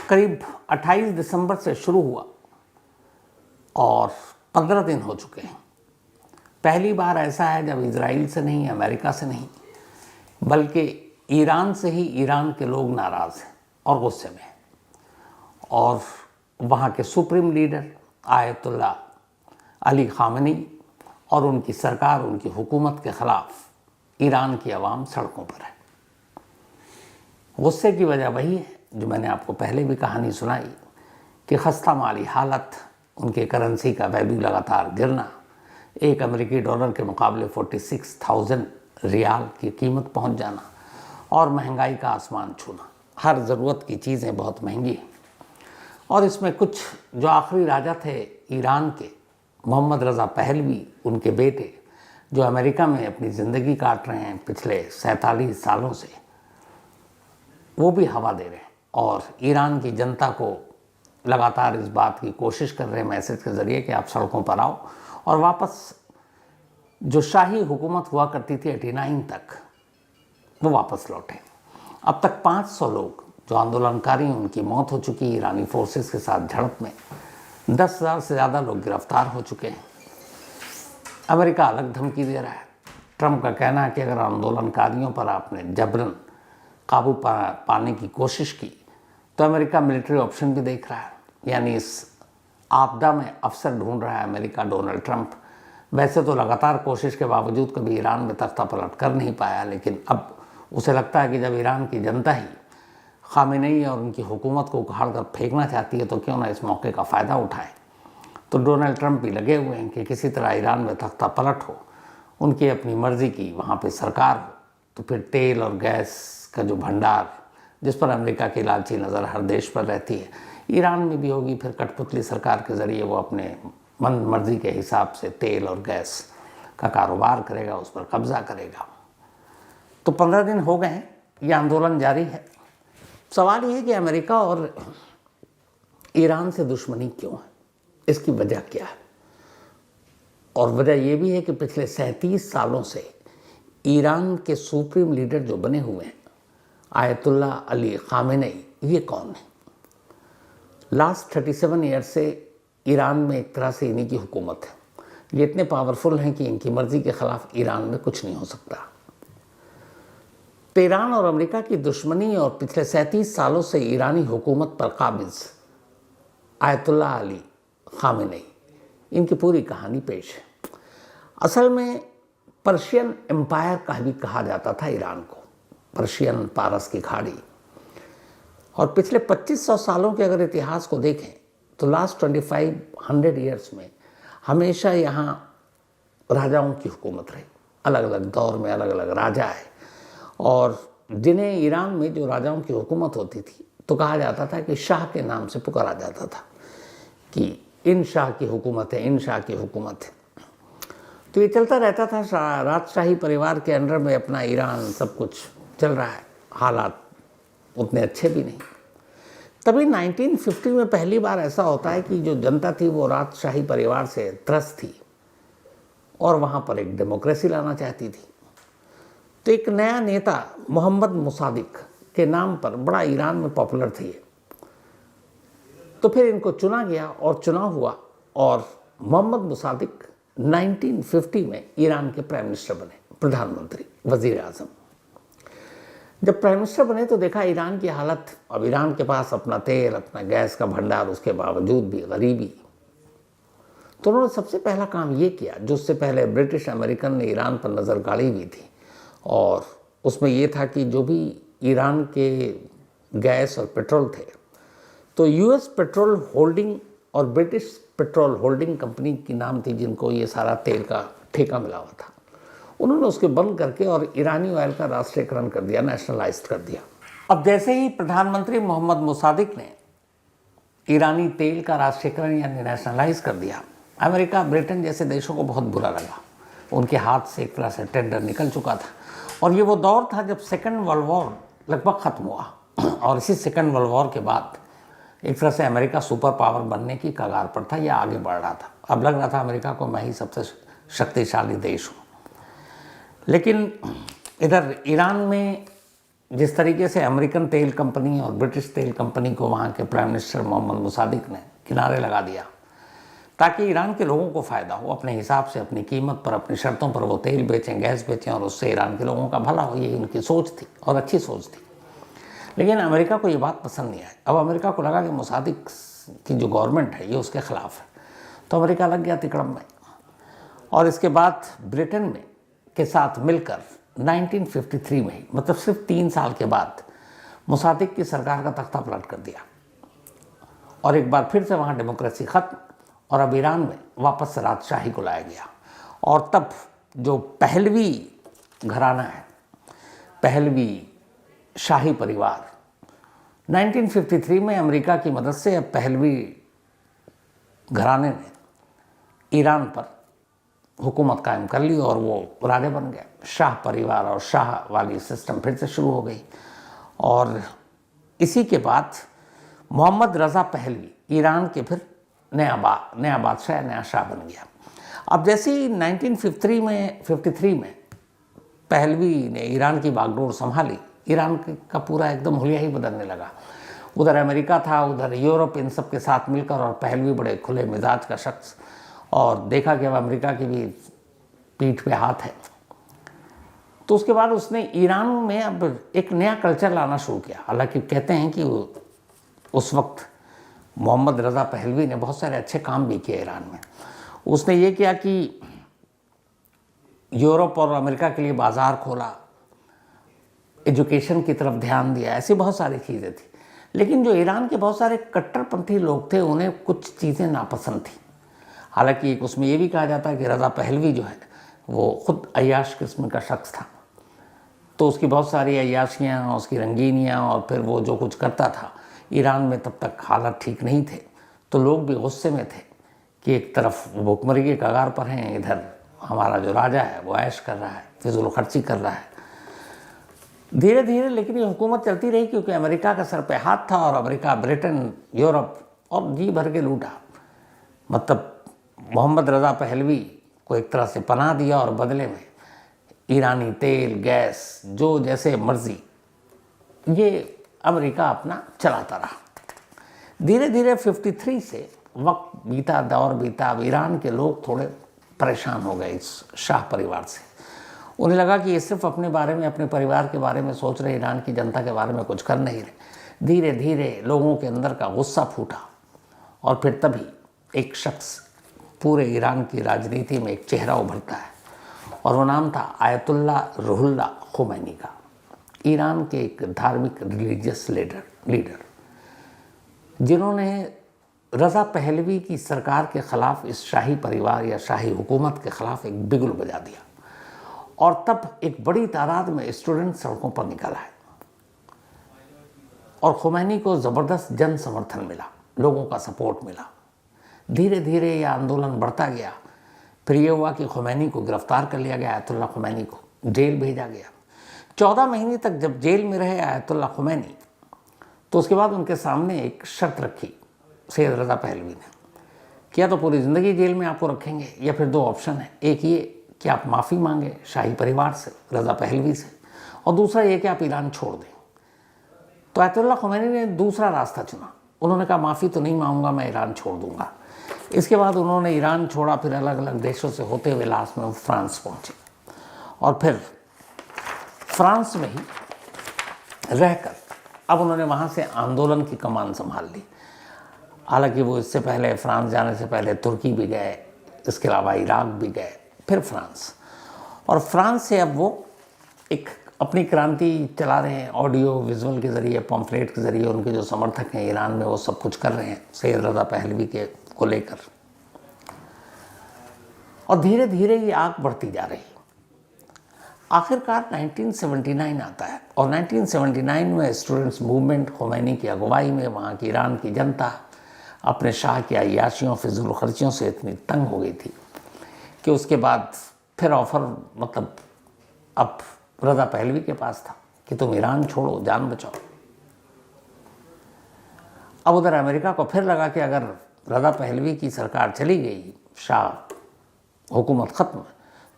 करीब 28 दिसंबर से शुरू हुआ और 15 दिन हो चुके हैं। पहली बार ऐसा है जब इजराइल से नहीं, अमेरिका से नहीं, बल्कि ईरान से ही ईरान के लोग नाराज़ हैं और गुस्से में हैं। और वहाँ के supreme leader ayatollah Ali Khamenei और उनकी सरकार, उनकी हुकूमत के ख़िलाफ़ ईरान की आवाम सड़कों पर है। गुस्से की वजह वही है जो मैंने आपको पहले भी कहानी सुनाई कि खस्ता माली हालत, उनके करेंसी का वैल्यू लगातार गिरना, एक अमेरिकी डॉलर के मुकाबले 46,000 रियाल की कीमत पहुंच जाना और महंगाई का आसमान छूना। हर ज़रूरत की चीज़ें बहुत महंगी हैं। और इसमें कुछ जो आखिरी राजा थे ईरान के, मोहम्मद रज़ा पहलवी, उनके बेटे, जो अमेरिका में अपनी ज़िंदगी काट रहे हैं पिछले 47 सालों से, वो भी हवा दे रहे हैं और ईरान की जनता को लगातार इस बात की कोशिश कर रहे हैं मैसेज के ज़रिए कि आप सड़कों पर आओ और वापस जो शाही हुकूमत हुआ करती थी 89 तक, वो वापस लौटे। अब तक 500 लोग जो आंदोलनकारी, उनकी मौत हो चुकी है ईरानी फोर्सेस के साथ झड़प में। 10,000 से ज़्यादा लोग गिरफ्तार हो चुके हैं। अमेरिका अलग धमकी दे रहा है। ट्रंप का कहना है कि अगर आंदोलनकारियों पर आपने जबरन काबू पाने की कोशिश की तो अमेरिका मिलिट्री ऑप्शन भी देख रहा है, यानी इस आपदा में अफसर ढूंढ रहा है अमेरिका, डोनाल्ड ट्रंप। वैसे तो लगातार कोशिश के बावजूद कभी ईरान में तख्ता पलट कर नहीं पाया, लेकिन अब उसे लगता है कि जब ईरान की जनता ही खामेनी और उनकी हुकूमत को उखाड़ कर फेंकना चाहती है तो क्यों ना इस मौके का फ़ायदा उठाए। तो डोनाल्ड ट्रंप भी लगे हुए हैं कि किसी तरह ईरान में तख्ता पलट हो, उनकी अपनी मर्ज़ी की वहाँ पे सरकार हो, तो फिर तेल और गैस का जो भंडार, जिस पर अमेरिका की लालची नज़र हर देश पर रहती है, ईरान में भी होगी। फिर कठपुतली सरकार के ज़रिए वो अपने मन मर्ज़ी के हिसाब से तेल और गैस का कारोबार करेगा, उस पर कब्ज़ा करेगा। तो 15 दिन हो गए हैं, ये आंदोलन जारी है। सवाल ये है कि अमेरिका और ईरान से दुश्मनी क्यों है, इसकी वजह क्या है। और वजह ये भी है कि पिछले 37 सालों से ईरान के सुप्रीम लीडर जो बने हुए हैं आयतुल्ला अली खामेनी, ये कौन है। लास्ट 37 ईयर से ईरान में एक तरह से इन्हीं की हुकूमत है। ये इतने पावरफुल हैं कि इनकी मर्ज़ी के ख़िलाफ़ ईरान में कुछ नहीं हो सकता। तो ईरान और अमेरिका की दुश्मनी और पिछले 37 सालों से ईरानी हुकूमत पर काबिज़ आयतुल्ला अली खामेनी, इनकी पूरी कहानी पेश है। असल में पर्शियन एम्पायर का भी कहा जाता था ईरान को, पर्शियन, पारस की खाड़ी। और पिछले 2500 सालों के अगर इतिहास को देखें तो लास्ट 2500 ईयर्स में हमेशा यहाँ राजाओं की हुकूमत रही। अलग अलग दौर में अलग अलग राजा है और जिन्हें ईरान में जो राजाओं की हुकूमत होती थी तो कहा जाता था कि शाह के नाम से पुकारा जाता था कि इन शाह की हुकूमत है, इन शाह की हुकूमत है। तो ये चलता रहता था। राजशाही परिवार के अंडर में अपना ईरान सब कुछ चल रहा है। हालात उतने अच्छे भी नहीं। तभी 1950 में पहली बार ऐसा होता है कि जो जनता थी वो राजशाही परिवार से त्रस्त थी और वहाँ पर एक डेमोक्रेसी लाना चाहती थी। तो एक नया नेता मोहम्मद मुसादिक के नाम पर बड़ा ईरान में पॉपुलर थी। तो फिर इनको चुना गया और चुनाव हुआ और मोहम्मद मुसादिक 1950 में ईरान के प्राइम मिनिस्टर बने, प्रधानमंत्री, वज़ीर आज़म। जब प्राइम मिनिस्टर बने तो देखा ईरान की हालत। अब ईरान के पास अपना तेल, अपना गैस का भंडार, उसके बावजूद भी गरीबी। तो उन्होंने सबसे पहला काम ये किया, जो उससे पहले ब्रिटिश अमेरिकन ने ईरान पर नज़र गाड़ी हुई थी, और उसमें ये था कि जो भी ईरान के गैस और पेट्रोल थे तो यूएस पेट्रोल होल्डिंग और ब्रिटिश पेट्रोल होल्डिंग कंपनी की नाम थी, जिनको ये सारा तेल का ठेका मिला हुआ था। उन्होंने उसके बंद करके और ईरानी ऑयल का राष्ट्रीयकरण कर दिया, नेशनलाइज कर दिया। अब जैसे ही प्रधानमंत्री मोहम्मद मुसादिक ने ईरानी तेल का राष्ट्रीयकरण यानी नेशनलाइज कर दिया, अमेरिका, ब्रिटेन जैसे देशों को बहुत बुरा लगा। उनके हाथ से एक तरह से टेंडर निकल चुका था और ये वो दौर था जब सेकेंड वर्ल्ड वॉर लगभग ख़त्म हुआ और इसी सेकेंड वर्ल्ड वॉर के बाद एक तरह से अमेरिका सुपर पावर बनने की कगार पर था या आगे बढ़ रहा था। अब लग रहा था अमेरिका को मैं ही सबसे शक्तिशाली देश हूँ। लेकिन इधर ईरान में जिस तरीके से अमेरिकन तेल कंपनी और ब्रिटिश तेल कंपनी को वहाँ के प्राइम मिनिस्टर मोहम्मद मुसादिक ने किनारे लगा दिया ताकि ईरान के लोगों को फ़ायदा हो, अपने हिसाब से अपनी कीमत पर अपनी शर्तों पर वो तेल बेचें, गैस बेचें और उससे ईरान के लोगों का भला हो, ये उनकी सोच थी और अच्छी सोच थी। लेकिन अमेरिका को ये बात पसंद नहीं आई। अब अमेरिका को लगा कि मुसादिक की जो गवर्नमेंट है ये उसके ख़िलाफ़ है, तो अमेरिका लग गया तिकड़म में। और इसके बाद ब्रिटेन में के साथ मिलकर 1953 में ही, मतलब सिर्फ 3 साल के बाद, मुसादिक की सरकार का तख्ता पलट कर दिया और एक बार फिर से वहाँ डेमोक्रेसी ख़त्म और अब ईरान में वापस से राजशाही को लाया गया। और तब जो पहलवी घराना है, पहलवी शाही परिवार, 1953 में अमेरिका की मदद से अब पहलवी घराने ने ईरान पर हुकूमत कायम कर ली और वो राजा बन गए। शाह परिवार और शाह वाली सिस्टम फिर से शुरू हो गई। और इसी के बाद मोहम्मद रज़ा पहलवी ईरान के फिर नया बादशाह, नया शाह बन गया। अब जैसे ही 1953 में पहलवी ने ईरान की बागडोर संभाली, ईरान का पूरा एकदम हुलिया ही बदलने लगा। उधर अमेरिका था, उधर यूरोप, इन सब के साथ मिलकर, और पहलवी बड़े खुले मिजाज का शख्स, और देखा कि अब अमेरिका की भी पीठ पे हाथ है, तो उसके बाद उसने ईरान में अब एक नया कल्चर लाना शुरू किया। हालांकि कहते हैं कि उस वक्त मोहम्मद रज़ा पहलवी ने बहुत सारे अच्छे काम भी किए ईरान में। उसने ये किया कि यूरोप और अमेरिका के लिए बाज़ार खोला, एजुकेशन की तरफ ध्यान दिया, ऐसी बहुत सारी चीज़ें थी। लेकिन जो ईरान के बहुत सारे कट्टरपंथी लोग थे, उन्हें कुछ चीज़ें नापसंद थी। हालांकि एक उसमें ये भी कहा जाता है कि रज़ा पहलवी जो है वो ख़ुद अय्याश किस्म का शख्स था, तो उसकी बहुत सारी अय्याशियाँ, उसकी रंगीनियाँ, और फिर वो जो कुछ करता था, ईरान में तब तक हालात ठीक नहीं थे, तो लोग भी गुस्से में थे कि एक तरफ भुखमरी के कगार पर हैं, इधर हमारा जो राजा है वो ऐश कर रहा है, फिजूल खर्ची कर रहा है। धीरे धीरे लेकिन ये हुकूमत चलती रही, क्योंकि अमेरिका का सर पे हाथ था और अमेरिका, ब्रिटेन, यूरोप और जी भर के लूटा। मतलब मोहम्मद रज़ा पहलवी को एक तरह से पनाह दिया और बदले में ईरानी तेल, गैस, जो जैसे मर्जी ये अमेरिका अपना चलाता रहा। धीरे धीरे 53 से वक्त बीता, दौर बीता। अब ईरान के लोग थोड़े परेशान हो गए इस शाह परिवार से। उन्हें लगा कि ये सिर्फ अपने बारे में, अपने परिवार के बारे में सोच रहे, ईरान की जनता के बारे में कुछ कर नहीं रहे। धीरे धीरे लोगों के अंदर का गुस्सा फूटा और फिर तभी एक शख्स पूरे ईरान की राजनीति में एक चेहरा उभरता है, और वो नाम था आयतुल्ला रुहुल्ला खुमैनी का। ईरान के एक धार्मिक रिलीजियस लीडर जिन्होंने रज़ा पहलवी की सरकार के ख़िलाफ़, इस शाही परिवार या शाही हुकूमत के ख़िलाफ़ एक बिगुल बजा दिया। और तब एक बड़ी तादाद में स्टूडेंट सड़कों पर निकल आए और खुमैनी को ज़बरदस्त जन समर्थन मिला, लोगों का सपोर्ट मिला। धीरे धीरे यह आंदोलन बढ़ता गया। फिर ये हुआ कि खुमैनी को गिरफ्तार कर लिया गया, आयतुल्ला खुमैनी को जेल भेजा गया। 14 महीने तक जब जेल में रहे आयतुल्ला खुमैनी, तो उसके बाद उनके सामने एक शर्त रखी सैयद रज़ा पहलवी ने, क्या तो पूरी ज़िंदगी जेल में आपको रखेंगे, या फिर 2 ऑप्शन है। एक ये कि आप माफ़ी मांगे शाही परिवार से, रज़ा पहलवी से, और दूसरा ये कि आप ईरान छोड़ दें। तो आयतुल्ला खुमैनी ने दूसरा रास्ता चुना। उन्होंने कहा माफ़ी तो नहीं मांगूंगा, मैं ईरान छोड़ दूंगा। इसके बाद उन्होंने ईरान छोड़ा, फिर अलग अलग देशों से होते हुए लास्ट में वो फ्रांस पहुँचे, और फिर फ्रांस में ही रहकर अब उन्होंने वहाँ से आंदोलन की कमान संभाल ली। हालांकि वो इससे पहले, फ्रांस जाने से पहले तुर्की भी गए, इसके अलावा इराक भी गए, फिर फ्रांस, और फ्रांस से अब वो एक अपनी क्रांति चला रहे हैं। ऑडियो विजुअल के ज़रिए, पॉम्फलेट के ज़रिए उनके जो समर्थक हैं ईरान में, वो सब कुछ कर रहे हैं सैयद रज़ा पहलवी के को लेकर। और धीरे धीरे ये आग बढ़ती जा रही। आखिरकार 1979 आता है, और 1979 में स्टूडेंट्स मूवमेंट खुमैनी की अगुवाई में वहाँ की ईरान की जनता अपने शाह की अय्याशियों, फिजूल खर्चियों से इतनी तंग हो गई थी कि उसके बाद फिर ऑफ़र, मतलब अब रज़ा पहलवी के पास था कि तुम ईरान छोड़ो, जान बचाओ। अब उधर अमेरिका को फिर लगा कि अगर रज़ा पहलवी की सरकार चली गई, शाह हुकूमत ख़त्म,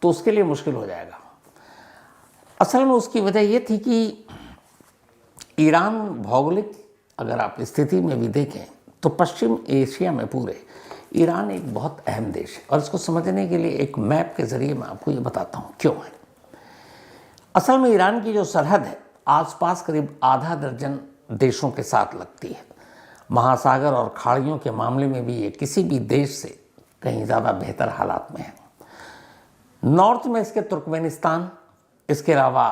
तो उसके लिए मुश्किल हो जाएगा। असल में उसकी वजह ये थी कि ईरान भौगोलिक अगर आप स्थिति में भी देखें तो पश्चिम एशिया में पूरे ईरान एक बहुत अहम देश है, और इसको समझने के लिए एक मैप के ज़रिए मैं आपको ये बताता हूँ क्यों है। असल में ईरान की जो सरहद है आसपास करीब आधा दर्जन देशों के साथ लगती है। महासागर और खाड़ियों के मामले में भी ये किसी भी देश से कहीं ज़्यादा बेहतर हालात में है। नॉर्थ में इसके तुर्कमेनिस्तान, इसके अलावा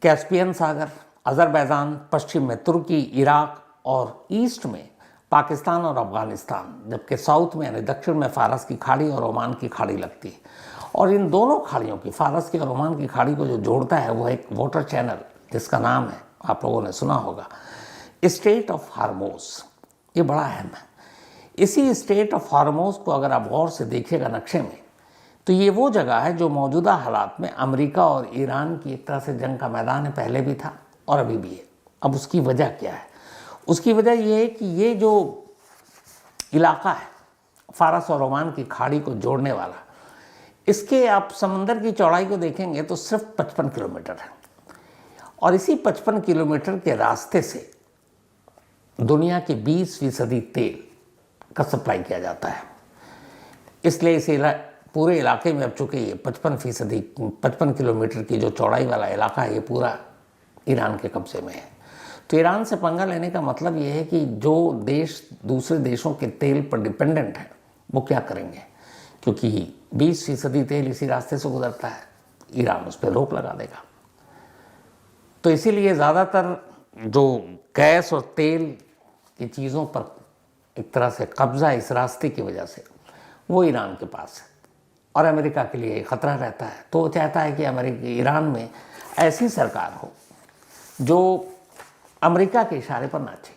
कैस्पियन सागर, अज़रबैजान, पश्चिम में तुर्की, इराक और ईस्ट में पाकिस्तान और अफ़गानिस्तान, जबकि साउथ में यानी दक्षिण में फ़ारस की खाड़ी और ओमान की खाड़ी लगती है। और इन दोनों खाड़ियों की, फ़ारस की और ओमान की खाड़ी को जो जोड़ता है वो एक वाटर चैनल जिसका नाम है, आप लोगों ने सुना होगा, स्ट्रेट ऑफ हार्मोज। ये बड़ा अहम है। इसी स्ट्रेट ऑफ हार्मोज को अगर आप गौर से देखिएगा नक्शे में, तो ये वो जगह है जो मौजूदा हालात में अमेरिका और ईरान की एक तरह से जंग का मैदान है, पहले भी था और अभी भी है। अब उसकी वजह क्या है? उसकी वजह ये है कि ये जो इलाका है फ़ारस और ओमान की खाड़ी को जोड़ने वाला, इसके आप समंदर की चौड़ाई को देखेंगे तो सिर्फ 55 किलोमीटर है, और इसी 55 किलोमीटर के रास्ते से दुनिया के 20% तेल का सप्लाई किया जाता है। इसलिए इस पूरे इलाके में अब चूँकि ये 55 किलोमीटर की जो चौड़ाई वाला इलाका है ये पूरा ईरान के कब्जे में है। तो ईरान से पंगा लेने का मतलब ये है कि जो देश दूसरे देशों के तेल पर डिपेंडेंट है वो क्या करेंगे, क्योंकि 20% तेल इसी रास्ते से गुजरता है, ईरान उस पर रोक लगा देगा। तो इसीलिए ज़्यादातर जो गैस और तेल की चीज़ों पर एक तरह से कब्ज़ा इस रास्ते की वजह से वो ईरान के पास है, और अमेरिका के लिए ख़तरा रहता है। तो वो चाहता है कि ईरान में ऐसी सरकार हो जो अमेरिका के इशारे पर नाचे,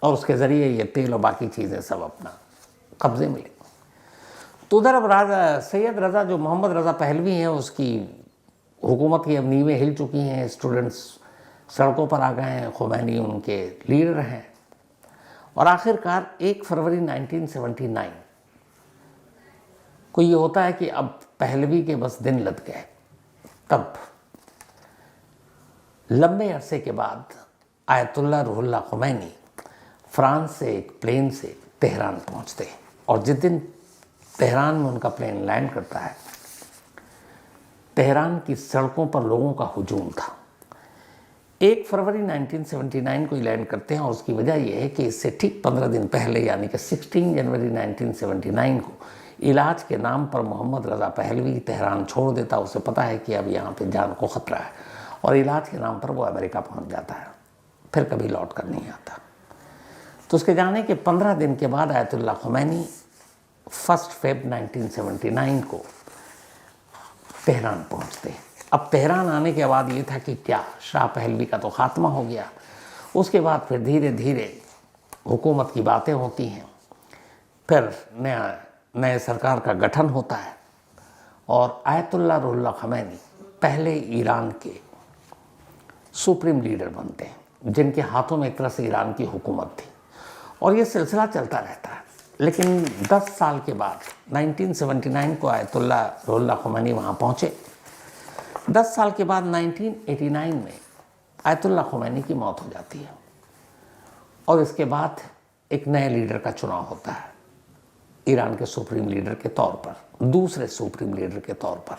और उसके ज़रिए ये तेल और बाकी चीज़ें सब अपना कब्ज़े में ले। तो उधर अब सैयद रज़ा, जो मोहम्मद रज़ा पहलवी हैं, उसकी हुकूमत की अब नींवें हिल चुकी हैं, स्टूडेंट्स सड़कों पर आ गए हैं, खुमैनी उनके लीडर हैं। और आखिरकार 1 फरवरी 1979 को ये होता है कि अब पहलवी के बस दिन लद गए। तब लंबे अरसे के बाद आयतुल्लाह रूहुल्लाह खुमैनी फ्रांस से एक प्लेन से तेहरान पहुंचते हैं, और जिस दिन तेहरान में उनका प्लेन लैंड करता है, तेहरान की सड़कों पर लोगों का हुजूम था। 1 फरवरी 1979 को लैंड करते हैं, और उसकी वजह यह है कि इससे ठीक 15 दिन पहले यानी कि 16 जनवरी 1979 को इलाज के नाम पर मोहम्मद रज़ा पहलवी तेहरान छोड़ देता। उसे पता है कि अब यहाँ पे जान को ख़तरा है, और इलाज के नाम पर वो अमेरिका पहुँच जाता है, फिर कभी लौट कर नहीं आता। तो उसके जाने के 15 दिन के बाद आयतुल्लाह खुमैनी 1 फरवरी 1979 को तेहरान पहुँचते हैं। अब तेहरान आने के बाद ये था कि क्या शाह पहलवी का तो खात्मा हो गया। उसके बाद फिर धीरे धीरे हुकूमत की बातें होती हैं, फिर नए सरकार का गठन होता है, और आयतुल्लाह रूहुल्लाह खुमैनी पहले ईरान के सुप्रीम लीडर बनते हैं, जिनके हाथों में एक तरह से ईरान की हुकूमत थी। और ये सिलसिला चलता रहता है। लेकिन 10 साल के बाद 1979 को आयतुल्लाह रूहुल्लाह खुमैनी वहाँ पहुँचे। 10 साल के बाद 1989 में आयतुल्लाह खुमैनी की मौत हो जाती है, और इसके बाद एक नए लीडर का चुनाव होता है ईरान के सुप्रीम लीडर के तौर पर, दूसरे सुप्रीम लीडर के तौर पर,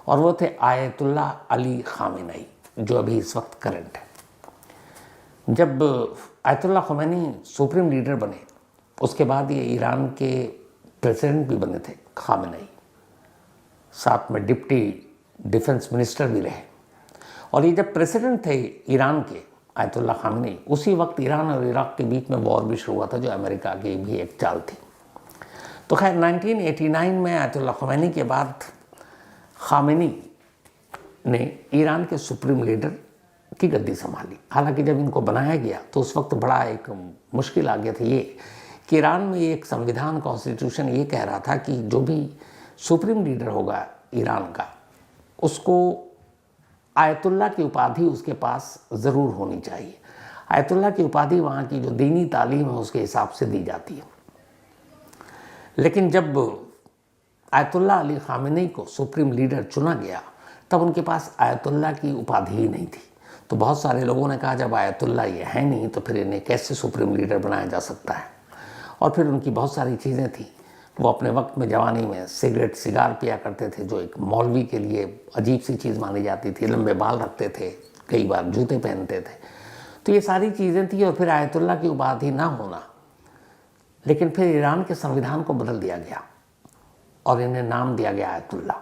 और वो थे आयतुल्लाह अली खामेनी, जो अभी इस वक्त करंट है। जब आयतुल्लाह खुमैनी सुप्रीम लीडर बने, उसके बाद ये ईरान के प्रेसिडेंट भी बने थे खामेनी, साथ में डिप्टी डिफेंस मिनिस्टर भी रहे। और ये जब प्रेसिडेंट थे ईरान के आयतुल्लाह खामेनी, उसी वक्त ईरान और इराक के बीच में वॉर भी शुरू हुआ था, जो अमेरिका की भी एक चाल थी। तो खैर 1989 में आयतुल्लाह खुमैनी के बाद खामेनी ने ईरान के सुप्रीम लीडर की गद्दी संभाली। हालांकि जब इनको बनाया गया तो उस वक्त बड़ा एक मुश्किल आ गया था ये कि ईरान में एक संविधान, कॉन्स्टिट्यूशन ये कह रहा था कि जो भी सुप्रीम लीडर होगा ईरान का, उसको आयतुल्लाह की उपाधि उसके पास ज़रूर होनी चाहिए। आयतुल्लाह की उपाधि वहाँ की जो दीनी तालीम है उसके हिसाब से दी जाती है। लेकिन जब आयतुल्लाह अली खामेनी को सुप्रीम लीडर चुना गया, तब उनके पास आयतुल्लाह की उपाधि ही नहीं थी। तो बहुत सारे लोगों ने कहा जब आयतुल्ला ये है नहीं तो फिर इन्हें कैसे सुप्रीम लीडर बनाया जा सकता है। और फिर उनकी बहुत सारी चीज़ें थी। वो अपने वक्त में जवानी में सिगरेट सिगार पिया करते थे, जो एक मौलवी के लिए अजीब सी चीज़ मानी जाती थी। लंबे बाल रखते थे, कई बार जूते पहनते थे। तो ये सारी चीज़ें थी। और फिर आयतुल्ला की उपाधि ना होना, लेकिन फिर ईरान के संविधान को बदल दिया गया और इन्हें नाम दिया गया आयतुल्ला,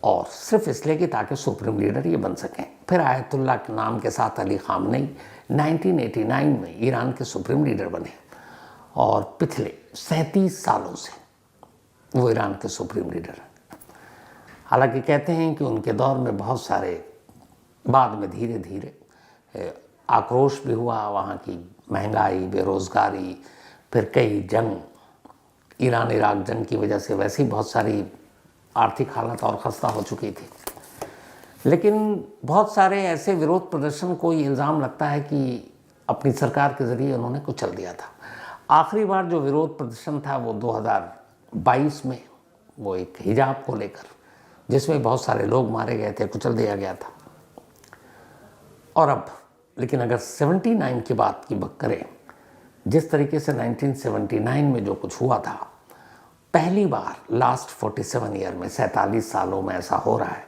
और सिर्फ इसलिए कि ताकि सुप्रीम लीडर ये बन सकें। फिर आयतुल्ला के नाम के साथ अली खामनेई 1989 में ईरान के सुप्रीम लीडर बने और पिछले 37 सालों से वो ईरान के सुप्रीम लीडर हैं। हालांकि कहते हैं कि उनके दौर में बहुत सारे बाद में धीरे धीरे आक्रोश भी हुआ, वहाँ की महंगाई, बेरोज़गारी, फिर कई जंग, ईरान इराक जंग की वजह से वैसे ही बहुत सारी आर्थिक हालत और ख़स्ता हो चुकी थी। लेकिन बहुत सारे ऐसे विरोध प्रदर्शन को ये इल्ज़ाम लगता है कि अपनी सरकार के ज़रिए उन्होंने कुचल दिया था। आखिरी बार जो विरोध प्रदर्शन था वो 2022 में, वो एक हिजाब को लेकर, जिसमें बहुत सारे लोग मारे गए थे, कुचल दिया गया था। और अब लेकिन अगर 79 की बात की करें, जिस तरीके से 1979 में जो कुछ हुआ था, पहली बार लास्ट 47 ईयर में, 47 सालों में ऐसा हो रहा है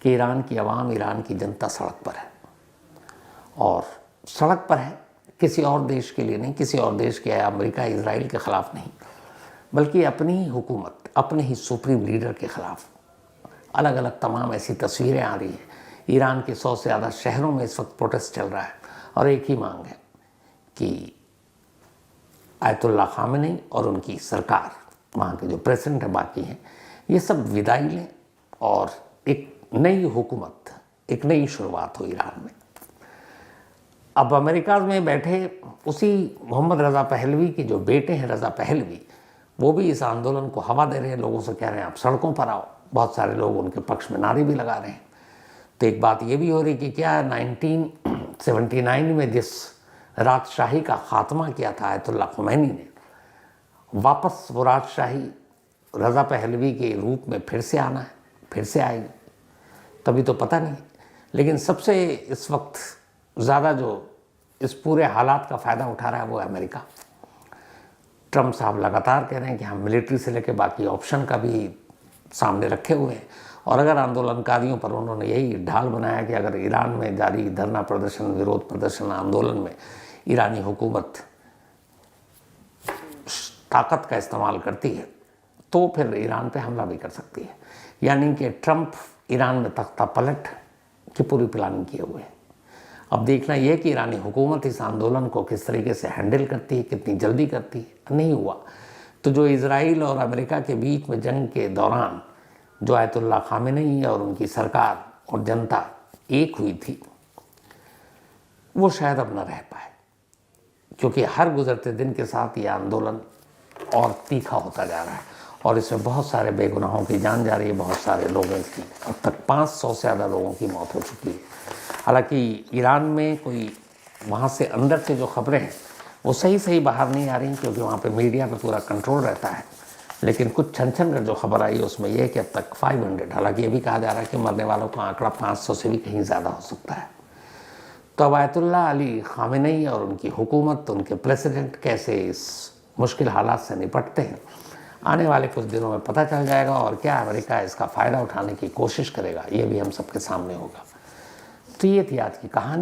कि ईरान की आवाम, ईरान की जनता सड़क पर है। और सड़क पर है किसी और देश के लिए नहीं, किसी और देश के, अमेरिका इजराइल के ख़िलाफ़ नहीं, बल्कि अपनी ही हुकूमत, अपने ही सुप्रीम लीडर के ख़िलाफ़। अलग अलग तमाम ऐसी तस्वीरें आ रही हैं। ईरान के 100 से ज़्यादा शहरों में इस वक्त प्रोटेस्ट चल रहा है और एक ही मांग है कि आयतुल्ला खामेनी और उनकी सरकार, वहाँ के जो प्रेसिडेंट है, बाकी हैं, ये सब विदाई लें और एक नई हुकूमत, एक नई शुरुआत हो ईरान में। अब अमेरिका में बैठे उसी मोहम्मद रज़ा पहलवी के जो बेटे हैं, रज़ा पहलवी, वो भी इस आंदोलन को हवा दे रहे हैं, लोगों से कह रहे हैं आप सड़कों पर आओ। बहुत सारे लोग उनके पक्ष में नारे भी लगा रहे हैं। तो एक बात ये भी हो रही कि क्या 1979 में जिस राजशाही का खात्मा किया था आयतुल्ला खुमैनी ने, वापस वो राजशाही रज़ा पहलवी के रूप में फिर से आना है, फिर से आएगी, तभी तो पता नहीं। लेकिन सबसे इस वक्त ज़्यादा जो इस पूरे हालात का फ़ायदा उठा रहा है वो है अमेरिका। ट्रम्प साहब लगातार कह रहे हैं कि हम मिलिट्री से लेकर बाकी ऑप्शन का भी सामने रखे हुए हैं। और अगर आंदोलनकारियों पर उन्होंने यही ढाल बनाया कि अगर ईरान में जारी धरना प्रदर्शन, विरोध प्रदर्शन, आंदोलन में ईरानी हुकूमत ताकत का इस्तेमाल करती है तो फिर ईरान पे हमला भी कर सकती है। यानी कि ट्रंप ईरान में तख्ता पलट की पूरी प्लानिंग किए हुए हैं। अब देखना यह कि ईरानी हुकूमत इस आंदोलन को किस तरीके से हैंडल करती है, कितनी जल्दी करती है। नहीं हुआ तो जो इजराइल और अमेरिका के बीच में जंग के दौरान जो आयतुल्ला खामेनी और उनकी सरकार और जनता एक हुई थी, वो शायद अब न रह पाए, क्योंकि हर गुजरते दिन के साथ ये आंदोलन और तीखा होता जा रहा है और इसमें बहुत सारे बेगुनाहों की जान जा रही है, बहुत सारे लोगों की, अब तक 500 से ज़्यादा लोगों की मौत हो चुकी है। हालांकि ईरान में कोई वहाँ से अंदर से जो खबरें हैं वो सही बाहर नहीं आ रही, क्योंकि वहाँ पे मीडिया पे पूरा कंट्रोल रहता है। लेकिन कुछ छन कर जो खबर आई उसमें यह कि अब तक 500, हालांकि ये भी कहा जा रहा है कि मरने वालों का आंकड़ा 500 से भी कहीं ज़्यादा हो सकता है। तो अब आयतुल्ला अली खामेनी और उनकी हुकूमत, उनके प्रेसिडेंट कैसे इस मुश्किल हालात से निपटते हैं, आने वाले कुछ दिनों में पता चल जाएगा। और क्या अमेरिका इसका फ़ायदा उठाने की कोशिश करेगा, ये भी हम सबके सामने होगा। तो ये थी आज की कहानी।